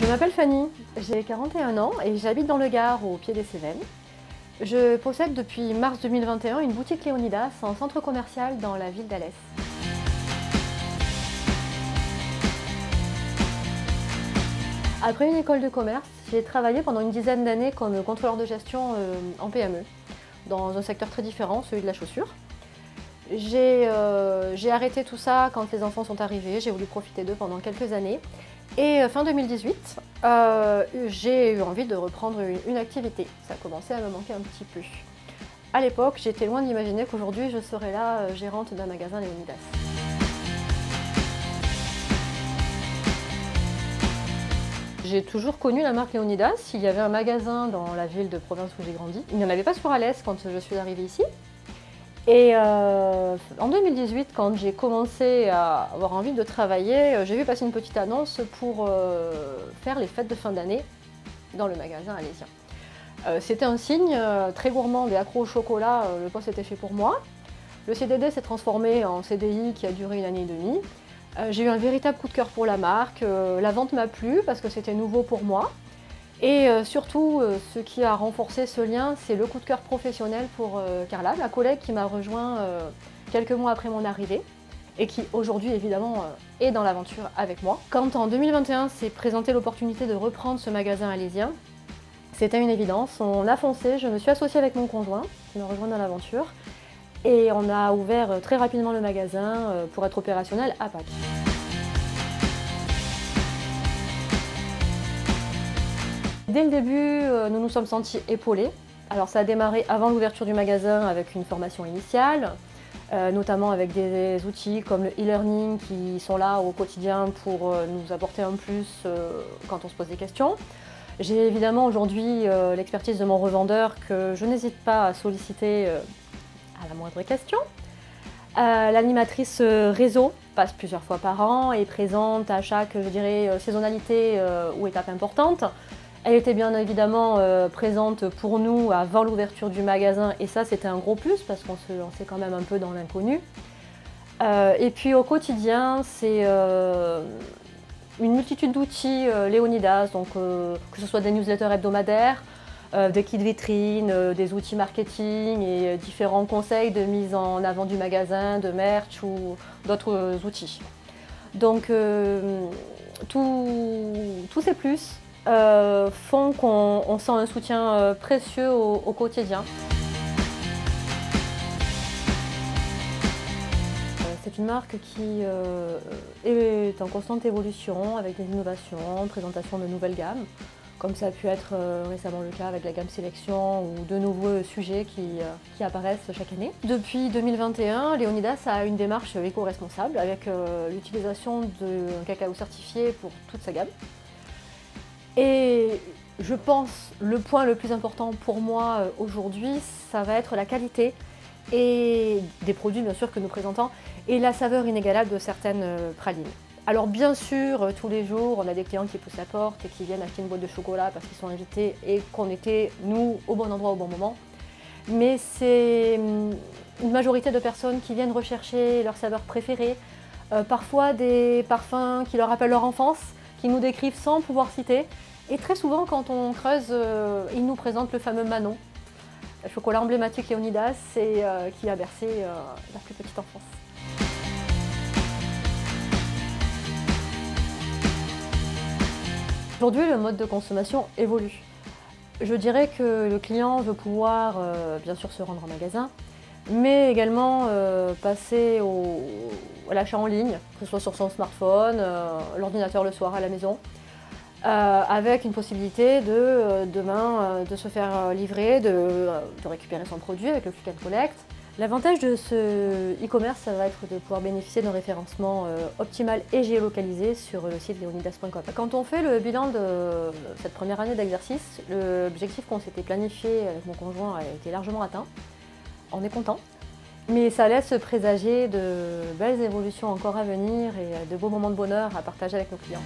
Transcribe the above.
Je m'appelle Fanny, j'ai 41 ans et j'habite dans le Gard, au pied des Cévennes. Je possède depuis mars 2021 une boutique Léonidas en centre commercial dans la ville d'Alès. Après une école de commerce, j'ai travaillé pendant une dizaine d'années comme contrôleur de gestion en PME, dans un secteur très différent, celui de la chaussure. J'ai arrêté tout ça quand les enfants sont arrivés, j'ai voulu profiter d'eux pendant quelques années. Et fin 2018, j'ai eu envie de reprendre une activité. Ça commençait à me manquer un petit peu. À l'époque, j'étais loin d'imaginer qu'aujourd'hui je serais là, gérante d'un magasin Léonidas. J'ai toujours connu la marque Léonidas. Il y avait un magasin dans la ville de province où j'ai grandi. Il n'y en avait pas sur Alès quand je suis arrivée ici. Et en 2018, quand j'ai commencé à avoir envie de travailler, j'ai vu passer une petite annonce pour faire les fêtes de fin d'année dans le magasin alésien. C'était un signe très gourmand et accro au chocolat, le poste était fait pour moi. Le CDD s'est transformé en CDI qui a duré une année et demie. J'ai eu un véritable coup de cœur pour la marque, la vente m'a plu parce que c'était nouveau pour moi. Et surtout, ce qui a renforcé ce lien, c'est le coup de cœur professionnel pour Carla, ma collègue qui m'a rejoint quelques mois après mon arrivée et qui aujourd'hui évidemment est dans l'aventure avec moi. Quand en 2021 s'est présentée l'opportunité de reprendre ce magasin alésien, c'était une évidence, on a foncé, je me suis associée avec mon conjoint qui m'a rejoint dans l'aventure et on a ouvert très rapidement le magasin pour être opérationnel à Pâques. Dès le début, nous nous sommes sentis épaulés. Alors ça a démarré avant l'ouverture du magasin avec une formation initiale, notamment avec des outils comme le e-learning qui sont là au quotidien pour nous apporter un plus quand on se pose des questions. J'ai évidemment aujourd'hui l'expertise de mon revendeur que je n'hésite pas à solliciter à la moindre question. L'animatrice réseau passe plusieurs fois par an et est présente à chaque, je dirais, saisonnalité ou étape importante. Elle était bien évidemment présente pour nous avant l'ouverture du magasin et ça c'était un gros plus parce qu'on se lançait quand même un peu dans l'inconnu. Et puis au quotidien c'est une multitude d'outils Léonidas, donc que ce soit des newsletters hebdomadaires, des kits vitrines, des outils marketing et différents conseils de mise en avant du magasin, de merch ou d'autres outils. Donc tous ces plus font qu'on sent un soutien précieux au quotidien. C'est une marque qui est en constante évolution avec des innovations, présentation de nouvelles gammes, comme ça a pu être récemment le cas avec la gamme Sélection ou de nouveaux sujets qui apparaissent chaque année. Depuis 2021, Léonidas a une démarche éco-responsable avec l'utilisation d'un cacao certifié pour toute sa gamme. Et je pense le point le plus important pour moi aujourd'hui, ça va être la qualité et des produits bien sûr que nous présentons et la saveur inégalable de certaines pralines. Alors bien sûr, tous les jours, on a des clients qui poussent la porte et qui viennent acheter une boîte de chocolat parce qu'ils sont invités et qu'on était, nous, au bon endroit au bon moment. Mais c'est une majorité de personnes qui viennent rechercher leur saveur préférée, parfois des parfums qui leur rappellent leur enfance, qui nous décrivent sans pouvoir citer. Et très souvent, quand on creuse, ils nous présentent le fameux Manon, le chocolat emblématique Léonidas et qui a bercé la plus petite enfance. Aujourd'hui, le mode de consommation évolue. Je dirais que le client veut pouvoir, bien sûr, se rendre en magasin, mais également passer à l'achat en ligne, que ce soit sur son smartphone, l'ordinateur le soir à la maison, avec une possibilité demain de se faire livrer, de récupérer son produit avec le click and collect. L'avantage de ce e-commerce, ça va être de pouvoir bénéficier d'un référencement optimal et géolocalisé sur le site leonidas.com. Quand on fait le bilan de cette première année d'exercice, l'objectif qu'on s'était planifié avec mon conjoint a été largement atteint. On est content, mais ça laisse présager de belles évolutions encore à venir et de beaux moments de bonheur à partager avec nos clients.